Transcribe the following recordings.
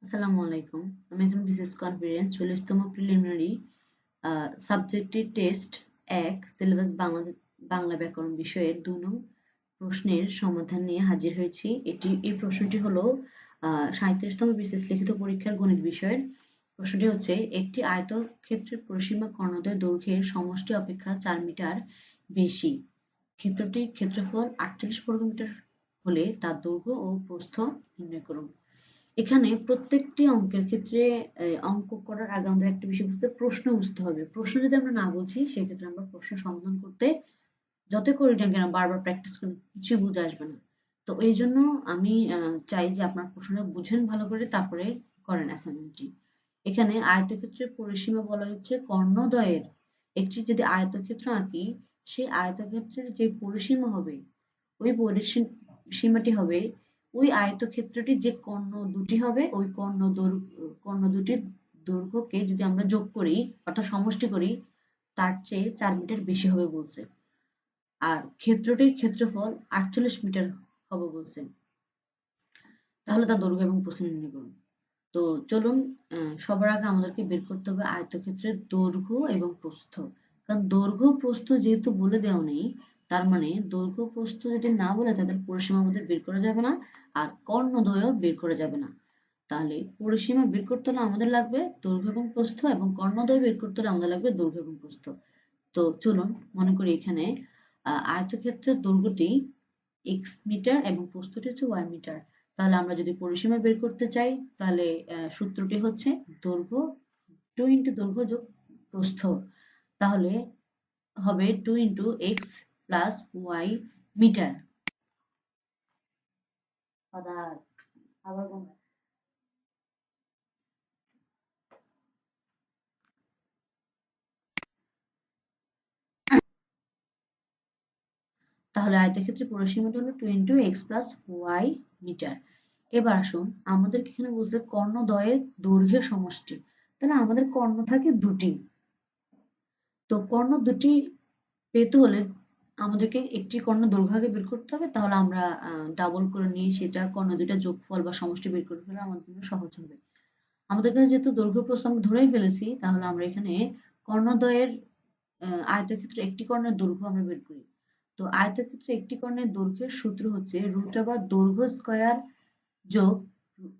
আসসালামু আলাইকুম। আমি এখন বিশেষ কনফিডেন্স 40তম preliminary subjective test 1 syllabus Bangla ব্যাকরণ বিষয়ের 2 নং প্রশ্নের সমাধান নিয়ে হাজির হয়েছি। এই প্রশ্নটি হলো 37তম বিশেষ লিখিত পরীক্ষার গণিত বিষয়ের। প্রশ্নটি হচ্ছে একটি আয়তক্ষেত্রের পরিসীমা কর্ণদ্বয় দৈর্ঘ্যের সমষ্টি অপেক্ষা 4 মিটার বেশি। ক্ষেত্রটির ক্ষেত্রফল 48 বর্গমিটার হলে তার দৈর্ঘ্য ও প্রস্থ নির্ণয় করুন। এখানে প্রত্যেকটি অঙ্কের ক্ষেত্রে অঙ্ক করার আগে আমাদের একটা বিষয় বুঝতে প্রশ্ন বুঝতে হবে। প্রশ্ন যদি আমরা না বুঝি সেক্ষেত্রে আমরা প্রশ্ন সমাধান করতে যতই করি না কেন বারবার প্র্যাকটিস করলে কিছুই বুঝে আসবে না। তো এই জন্য আমি চাই যে আপনার প্রশ্নটা বুঝেন ভালো করে তারপরে করেন অ্যাসাইনমেন্টটি। এখানে আয়তক্ষেত্রের পরিসীমা বলা হচ্ছে কর্ণদ্বয়ের একটি যদি আয়তক্ষেত্র আঁকি সেই আয়তক্ষেত্রের যে পরিসীমা হবে ওই পরিসীমাটি হবে ওই আয়তক্ষেত্রটির যে কর্ণ দুটি হবে ওই কর্ণ দুটির দৈর্ঘ্যকে যদি আমরা যোগ করি অর্থাৎ সমষ্টি করি তার চেয়ে 4 মিটার বেশি হবে বলছে। আর ক্ষেত্রটির ক্ষেত্রফল 48 মিটার হবে বলছে। তাহলে তার দৈর্ঘ্য এবং প্রস্থ নির্ণয় করুন। তো চলুন সবার আগে আমাদেরকে বের করতে হবে আয়তক্ষেত্রের দৈর্ঘ্য এবং প্রস্থ। কারণ দৈর্ঘ্য প্রস্থ যেহেতু বলে দেওয়া নেই তার মানে দৈর্ঘ্য প্রস্থ যদি না বলে তাদের পরিসীমা আমাদের বের করা যাবে না আর কর্ণদ্বয়ও বের করা যাবে না। তাহলে পরিসীমা বের করতে হলে আমাদের লাগবে দৈর্ঘ্য এবং প্রস্থ এবং কর্ণদ্বয় বের করতে হলে আমাদের লাগবে দৈর্ঘ্য এবং প্রস্থ। তো চলুন মনে করি এখানে আয়তক্ষেত্রের দৈর্ঘ্যটি x মিটার এবং প্রস্থটি হচ্ছে y মিটার। তাহলে আমরা যদি পরিসীমা বের করতে চাই তাহলে সূত্রটি হচ্ছে দৈর্ঘ্য 2 ইন্টু দৈর্ঘ্য যোগ প্রস্থ। তাহলে হবে 2 into x plus y metre. আবার তাহলে আয়তক্ষেত্রের পরিসীমাটি হলো 2 into X plus Y metre. এবার আসুন আমাদেরকে এখানে বলছে কর্ণদ্বয়ের দৈর্ঘ্যের সমষ্টি। তাহলে আমাদের কর্ণ থাকে দুটি। তো কর্ণ দুটি পেতে হলে আমাদেরকে একটি কর্ণ দৈর্ঘ্য আগে বের করতে হবে। তাহলে আমরা ডাবল করে নিয়ে সেটা কর্ণ দুইটা যোগফল বা সমষ্টি বের করে ফেলে আমাদের জন্য সহজ হবে। আমাদের কাছে যেহেতু দৈর্ঘ্য প্রস্থ আমরা ধরেই ফেলেছি তাহলে আমরা এখানে কর্ণদ্বয়ের আয়তক্ষেত্রে একটি কর্ণের দৈর্ঘ্য আমরা বের করি। তো আয়তক্ষেত্রে একটি কর্ণের দৈর্ঘ্যের সূত্র হচ্ছে দৈর্ঘ্য স্কয়ার যোগ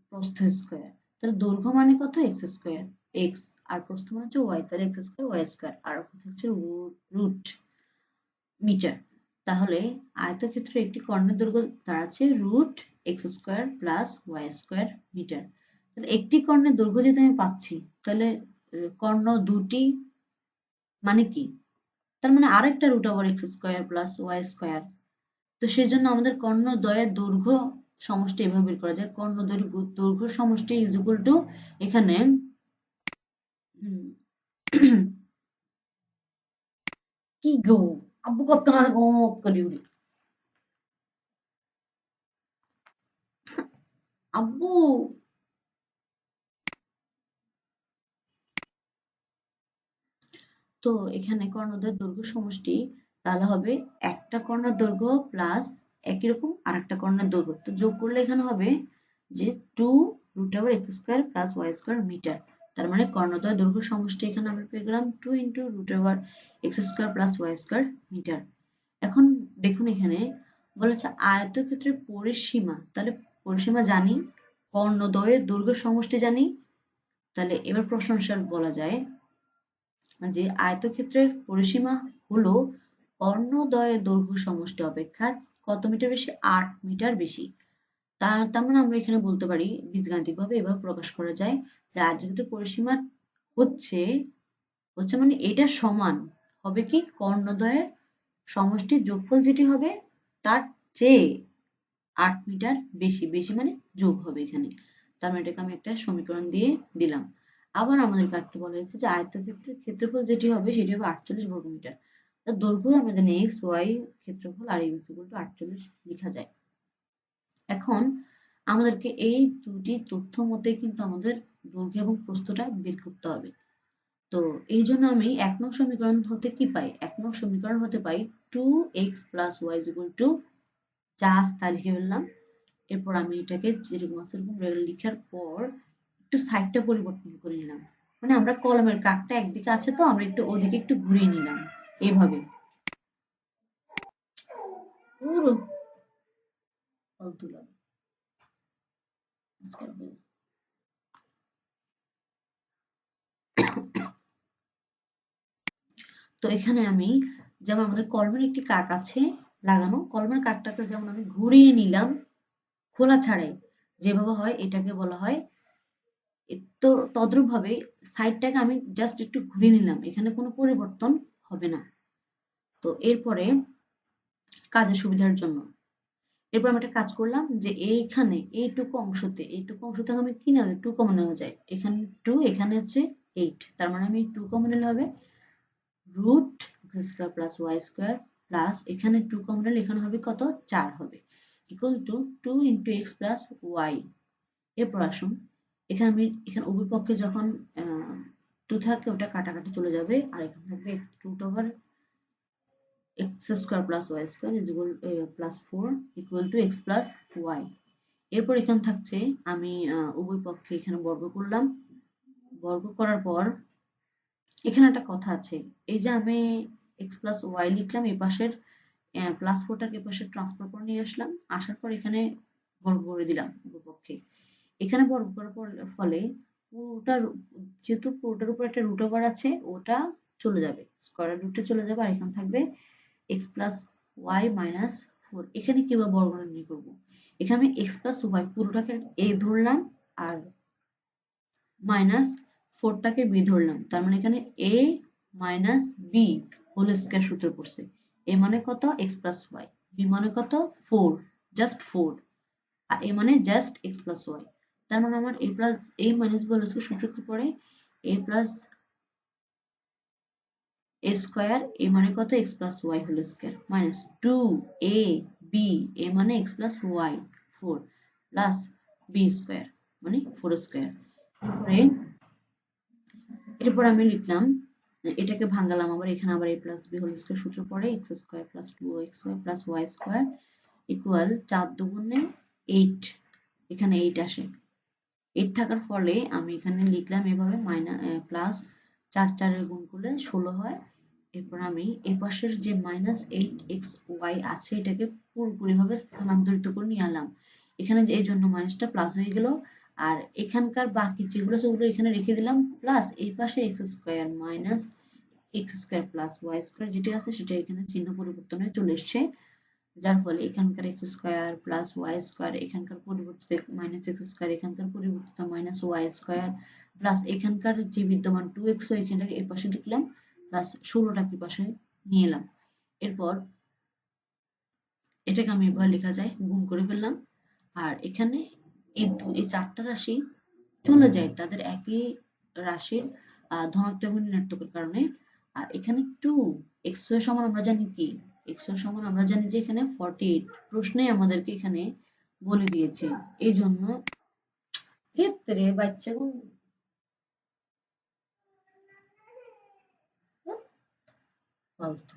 প্রস্থ স্কয়ার। তাহলে দৈর্ঘ্য মানে কত এক্স স্কয়ার এক্স আর প্রস্থ মানে হচ্ছে ওয়াই, তাহলে এক্স স্কয়ার ওয়াই স্কয়ার আর হচ্ছে রুট মিটার। তাহলে আয়তক্ষেত্রে একটি কর্ণের দৈর্ঘ্য দাঁড়াচ্ছে root X square plus Y square metre. তাহলে একটি কর্ণের দৈর্ঘ্য যেহেতু আমি পাচ্ছি তাহলে কর্ণ দুটি মানে কি? তার মানে আরেকটা root over X square plus Y square. তো সেই জন্য আমাদের কর্ণদ্বয়ের দৈর্ঘ্য সমষ্টি এভাবে বের করা যায়। দৈর্ঘ্য সমষ্টি ইজ ইকুয়াল টু এখানে কি গো আব্বু কত না করি উড়ি আব্বু। তো এখানে কর্ণদ্বয়ের দৈর্ঘ্য সমষ্টি তাহলে হবে একটা কর্ণের দৈর্ঘ্য প্লাস একই রকম আরেকটা কর্ণের দৈর্ঘ্য। তো যোগ করলে এখানে হবে যে 2 root over X square plus Y square metre. তার মানে কর্ণদ্বয়ের দৈর্ঘ্য সমষ্টি এখানে আমরা পেয়ে গেলাম 2 into root over X square plus Y square metre. এখন দেখুন এখানে বলেছে আয়তক্ষেত্রের পরিসীমা, তাহলে পরিসীমা জানি, কর্ণদ্বয়ের দৈর্ঘ্য সমষ্টি জানি। তাহলে এবার প্রশ্ন অনুসারে বলা যায় যে আয়তক্ষেত্রের পরিসীমা হলো কর্ণদ্বয়ের দৈর্ঘ্য সমষ্টি অপেক্ষা কত মিটার বেশি? 8 মিটার বেশি। তার মানে আমরা এখানে বলতে পারি বীজগাণিতিকভাবে এভাবে প্রকাশ করা যায় যে আয়তক্ষেত্রের পরিসীমা হচ্ছে হচ্ছে মানে এটা সমান হবে কি কর্ণদ্বয়ের সমষ্টির যোগফল যেটি হবে তার চেয়ে 8 মিটার বেশি। বেশি মানে যোগ হবে এখানে। তার মানে এটাকে আমি একটা সমীকরণ দিয়ে দিলাম। আবার আমাদের কাটতে বলা হয়েছে যে আয়তক্ষেত্রের ক্ষেত্রফল যেটি হবে সেটি হবে 48 বর্গমিটার। তার দৈর্ঘ্য আমরা জানি এক্স ওয়াই ক্ষেত্রফল আর এই ইকুয়াল টু 48 লেখা যায়। এখন আমাদেরকে এই দুটি তথ্য মতে কিন্তু আমাদের দৈর্ঘ্য এবং প্রস্থটা বের করতে হবে। তো এই জন্য আমি 1 নং সমীকরণ হতে কি পাই? 1 নং সমীকরণ হতে পাই 2x plus y is equal to যা তা লিখে ফেললাম। এরপর আমি এটাকে যেরকম আছে এরকম লিখার পর একটু সাইডটা পরিবর্তন করে নিলাম, মানে আমরা কলমের কাঠটা একদিকে আছে তো আমরা একটু ওদিকে একটু ঘুরিয়ে নিলাম এইভাবে। পুরো ফালতু লাগে আজকাল। তো এখানে আমি যেমন আমাদের কলমের একটি কাক আছে লাগানো, কলমের কাকটাকে যেমন আমি ঘুরিয়ে নিলাম খোলা ছাড়াই, যেভাবে হয় এটাকে বলা হয়। তো তদ্রূপ ভাবে সাইডটাকে আমি জাস্ট একটু ঘুরিয়ে নিলাম, এখানে কোনো পরিবর্তন হবে না। তো এরপরে কাজের সুবিধার জন্য এরপর আমি একটা কাজ করলাম যে এইখানে এইটুকু অংশতে আমি কি নেওয়া যায়, 2 কমন নেওয়া যায়। এখানে 2, এখানে হচ্ছে 8, তার মানে আমি 2 কমন নিলে হবে root X square plus Y square plus এখানে 2 কমন নিলে এখানে হবে কত, 4 হবে, equal to 2 into X plus Y. এরপর আসুন এখানে উভয় পক্ষে যখন 2 থাকে ওটা কাটাকাটি চলে যাবে, আর এখানে থাকবে root over X square plus Y square is equal plus 4 equal to X plus Y. এরপর এখানে থাকছে আমি উভয় পক্ষে এখানে বর্গ করলাম, বর্গ করার পর এখানে একটা কথা আছে, এই যে আমি এক্স প্লাস ওয়াই লিখলাম, এই পাশের প্লাস 4টাকে এ পাশে ট্রান্সফার করে নিয়ে আসলাম, আসার পর এখানে বর্গ করে দিলাম উভয় পক্ষে। এখানে বর্গ করার ফলে পুরোটার, যেহেতু পুরোটার উপর একটা রুট ওভার আছে ওটা চলে যাবে, স্কয়ার রুটে চলে যাবে, আর এখানে থাকবে এক্স প্লাস ওয়াই মাইনাস 4। এখানে কিভাবে বর্গ নির্ণয় করব, এখানে আমি এক্স প্লাস ওয়াই পুরোটাকে এ ধরলাম আর মাইনাস 4টাকে বি ধরলাম, তার মানে এখানে এ মাইনাস বি হোল স্কয়ার সূত্র পড়ছে। এ মানে কত, এক্স প্লাস ওয়াই, বি মানে কত 4, জাস্ট 4, আর এ মানে জাস্ট এক্স প্লাস ওয়াই। তার মানে আমার এ প্লাস এ মাইনাস বি হোল স্কয়ার সূত্র কি পড়ে, এ প্লাস এ স্কয়ার, এ মানে কত X plus Y whole square minus 2 A B, A মানে X plus Y 4 plus B square মানে 4 স্কয়ার। এরপর আমি লিখলাম, এটাকে ভাঙালাম, আবার এখানে আবার a plus B whole square সূত্র পড়ে X square plus 2xy plus Y square equal 4 দুগুণে 8, এখানে 8 আসে। 8 থাকার ফলে আমি এখানে লিখলাম এভাবে প্লাস 4 4 এর গুণ করলে 16 হয়। এরপর আমি এই পাশের যে মাইনাস 8xy আছে এটাকে পুরোপুরিভাবে স্থানান্তরিত করে নিয়ে আনলাম, এখানে যে এই জন্য মাইনাসটা প্লাস হয়ে গেল, আর এখানকার বাকি যেগুলো আছে ওগুলো এখানে রেখে দিলাম, প্লাস এই পাশে X square minus X square plus Y square যেটা আছে সেটা এখানে চিহ্ন পরিবর্তন হয়ে চলে এসছে, যার ফলে এখানকার X square plus Y square এখানকার পরিবর্তিত মাইনাস এক্স স্কয়ার এখানকার পরিবর্তিত মাইনাস ওয়াই স্কয়ার প্লাস এখানকার যে বিদ্যমান 2x এখানটাকে এই পাশে লিখলাম প্লাস 16টাকে পাশে নিয়ে এলাম। এরপর এটাকে আমি এবার লেখা যায়, গুণ করে ফেললাম, আর এখানে এই 4টা রাশি চলে যায় তাদের একই রাশির ধনাত্মক এবং ঋণাত্মকের কারণে। আর এখানে 2 x এর সমান আমরা জানি কি, x এর সমান আমরা জানি যে এখানে 48, প্রশ্নে আমাদেরকে এখানে বলে দিয়েছে, এই জন্য ক্ষেত্রে বাচ্চাগুলো ফালতু।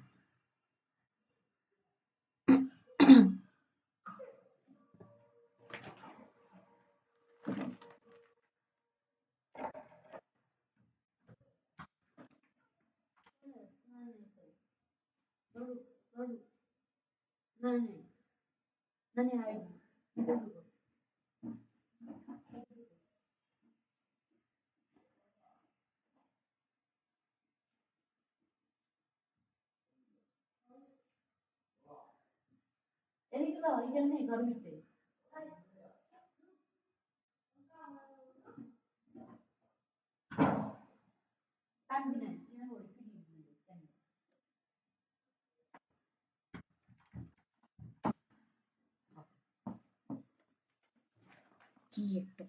কি একটা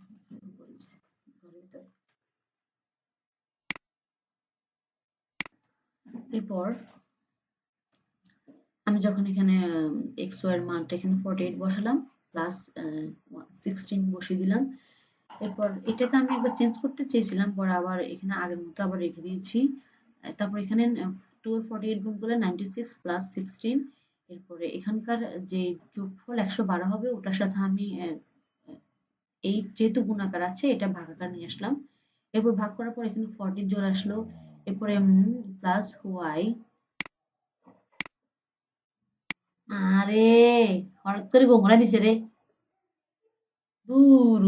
অবস্থা বলছে ঘরের ভিতর। এরপর আমি যখন এখানে এক্স ওয়াই এর মানটা এখানে 48 বসালাম প্লাস 16 বসিয়ে দিলাম, এরপর এটাকে আমি একবার চেঞ্জ করতে চেয়েছিলাম, পরে আবার এখানে আগের মতো আবার রেখে দিয়েছি। তারপর এখানে 2 এর 48 গুণ করলে 96 প্লাস 16, এরপরে এখানকার যে যোগফল 112 হবে ওটার সাথে আমি এই যেহেতু গুণাকার আছে এটা ভাগাকার নিয়ে আসলাম, এরপর ভাগ করার পর এখানে 14 চলে আসলো, এরপরে প্লাস ওয়াই, আরে হঠাৎ করে গোমরা দিছে রে দূর।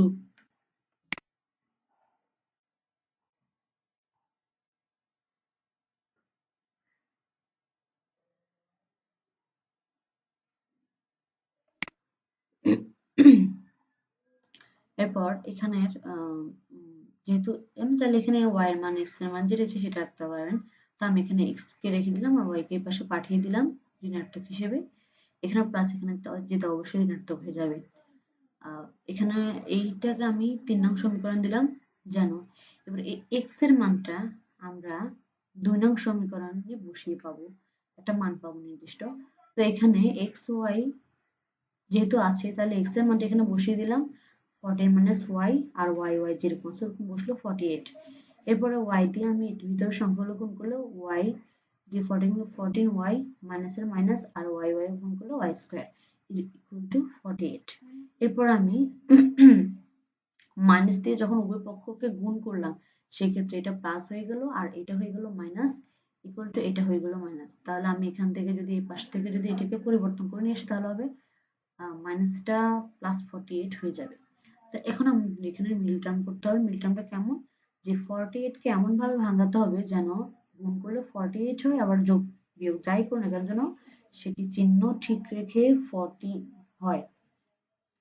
এরপর এখানের যেহেতু আমি চাইলে এখানে y এর মান x এর মান যেটা ইচ্ছে সেটা রাখতে পারেন, তো আমি এখানে x কে রেখে দিলাম আর y কে এই পাশে পাঠিয়ে দিলাম ঋণাত্মক হিসেবে। এখানে প্লাস এখানে যেটা অবশ্যই ঋণাত্মক হয়ে যাবে। এখানে এইটাকে আমি 3 নং সমীকরণ দিলাম যেন এবার এই x এর মানটা আমরা 2 নং সমীকরণে বসিয়ে পাবো, একটা মান পাবো নির্দিষ্ট। তো এখানে x y যেহেতু আছে তাহলে x এর মানটা এখানে বসিয়ে দিলাম 14 মাইনাস y, আর y যেরকম আছে ওরকম বসলো 48। এরপরে y দিয়ে আমি এর ভিতরে সংখ্যাগুলো গুণ করলে y দিয়ে 14 y মাইনাসের মাইনাস আর y গুণ করলে y square is equal to 48। এরপর আমি মাইনাস দিয়ে যখন উভয় পক্ষকে গুণ করলাম সেক্ষেত্রে এটা প্লাস হয়ে গেল আর এটা হয়ে গেল মাইনাস, ইকুয়াল টু এটা হয়ে গেল মাইনাস। তাহলে আমি এখান থেকে যদি এই পাশ থেকে যদি এটাকে পরিবর্তন করে নিয়ে আসি তাহলে হবে মাইনাসটা প্লাস 48 হয়ে যাবে। তো এখন আমাদের এখানে মিল টার্ম করতে হবে। মিল টার্মটা কেমন, যে 48 কে এমন ভাবে ভাঙাতে হবে যেন গুণ করলে 48 হয়, আবার যোগ বিয়োগ যাই করুন না কেন যেন সেটি চিহ্ন ঠিক রেখে 40 হয়।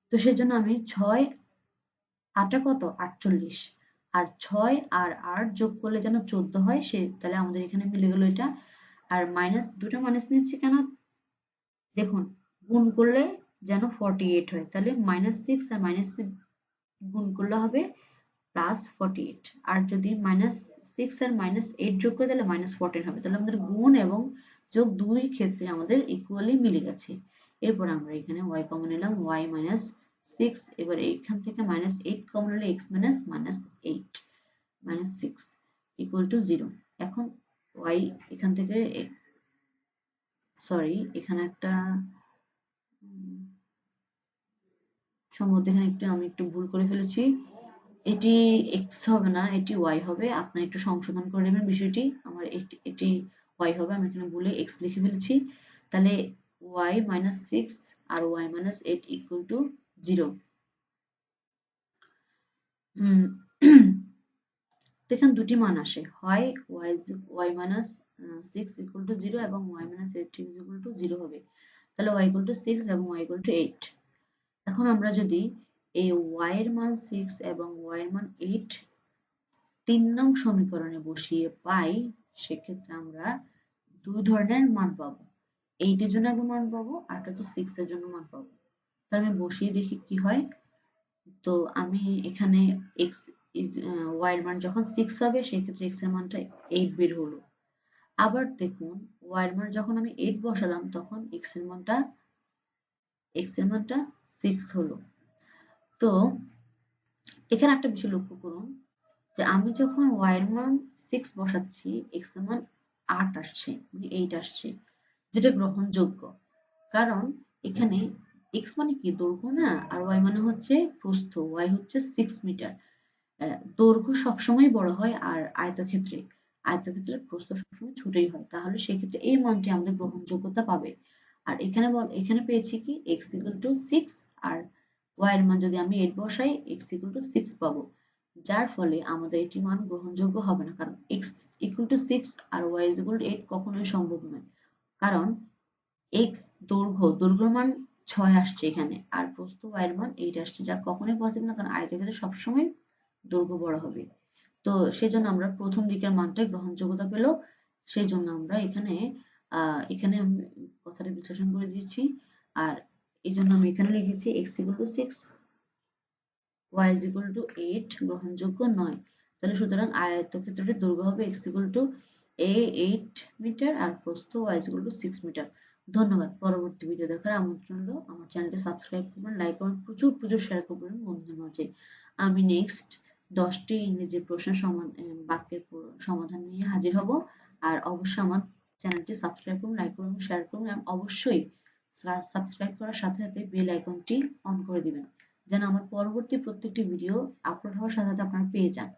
তো সেজন্য আমি 6 আটা কত 48, আর 6 আর 8 যোগ করলে যেন 14 হয়, সে তাহলে আমাদের এখানে মিলে গেল এটা। আর মাইনাস দুটো মাইনাস নিচ্ছি কেন, দেখুন গুণ করলে যেন 48 হয়, তাহলে -6 আর -6 গুণ করলে হবে +48, আর যদি -6 আর -8 যোগ করে তাহলে -14 হবে। তাহলে আমাদের গুণ এবং যোগ দুই ক্ষেত্রে আমাদের ইকুয়ালি মিলে গেছে। এরপর আমরা এখানে y কমন নিলাম, y -6, এবার এইখান থেকে -8 কমন নিলে x -8 -6 ইকুয়াল টু 0। এখন y এখান থেকে সরি এখানে একটা সম্ভবত এখানে আমি একটু ভুল করে ফেলেছি, এটি x হবে না এটি y হবে, আপনারা একটু সংশোধন করে নেবেন বিষয়টি। আমার এটি y হবে, আমি এখানে ভুলে x লিখে ফেলেছি। তাহলে y -6 আর y -8 ইকুয়াল টু 0। এখানে দুটি মান আসে, হয় y -6 ইকুয়াল টু 0 এবং y -8 ইকুয়াল টু 0 হবে। তাহলে y ইকুয়াল টু 6 এবং y ইকুয়াল টু 8। এখন আমরা যদি এই y এর মান 6 এবং y এর মান 8 3 নং সমীকরণে বসিয়ে পাই, সেক্ষেত্রে আমরা দুই ধরনের মান পাবো। 8 এর জন্য একটা মান পাবো আর হচ্ছে 6 এর জন্য মান পাবো। তাহলে আমি বসিয়ে দেখি কি হয়। তো আমি এখানে x y এর মান যখন 6 হবে সেক্ষেত্রে x এর মানটা 8 বের হলো। আবার দেখুন y এর মান যখন আমি 8 বসালাম তখন x এর মানটা 6 হলো। তো এখানে একটা বিষয় লক্ষ্য করুন যে আমি যখন y এর মান 6 বসাচ্ছি x এর মান 8 আসছে, মানে 8 আসছে, যেটা গ্রহণযোগ্য। কারণ এখানে x মানে কি দৈর্ঘ্য না, আর y মানে হচ্ছে প্রস্থ, y হচ্ছে 6 মিটার। দৈর্ঘ্য সবসময় বড় হয় আর আয়তক্ষেত্রের প্রস্থ সবসময় ছোটই হয়, তাহলে সেক্ষেত্রে এই মানটি আমাদের গ্রহণযোগ্যতা পাবে। আর এখানে পেয়েছি কি x equal to 6, আর y এর মান যদি আমি 8 বসাই x equal to 6 পাবো, যার ফলে আমাদের এটি মান গ্রহণযোগ্য হবে না, কারণ x equal to 6 আর y is equal to 8 কখনোই সম্ভব নয়। কারণ x দৈর্ঘ্যের মান 6 আসছে এখানে, আর প্রস্থ y এর মান 8 আসছে, যা কখনোই পসিবল না, কারণ আয়তক্ষেত্রে সবসময় দৈর্ঘ্য বড় হবে। তো সেজন্য আমরা প্রথম দিকের মানটাই গ্রহণযোগ্যতা পেল, সেই জন্য আমরা এখানে আমি কথাটা বিশ্লেষণ করে দিয়েছি। আর এই জন্য আমি এখানে লিখেছি x equal to 6, y is equal to 8 গ্রহণযোগ্য নয়। তাহলে সুতরাং আয়তক্ষেত্রটির দৈর্ঘ্য হবে x equal to a 8 metre আর প্রস্থ y is equal to 6 metre. ধন্যবাদ। পরবর্তী ভিডিও দেখার আমন্ত্রণ রইল। আমার চ্যানেলটি সাবস্ক্রাইব করবেন, লাইক করবেন, প্রচুর শেয়ার করবেন বন্ধুদের মাঝে। আমি নেক্সট 10টি ইংরেজি প্রশ্নের বাক্যের সমাধান নিয়ে হাজির হব। আর অবশ্যই আমার চ্যানেলটি সাবস্ক্রাইব করুন, লাইক করুন, শেয়ার করুন এবং অবশ্যই সাবস্ক্রাইব করার সাথে সাথে বেল আইকনটি অন করে দিবেন। যেন আমার পরবর্তী প্রত্যেকটি ভিডিও আপলোড হওয়ার সাথে সাথে আপনারা পেয়ে যান।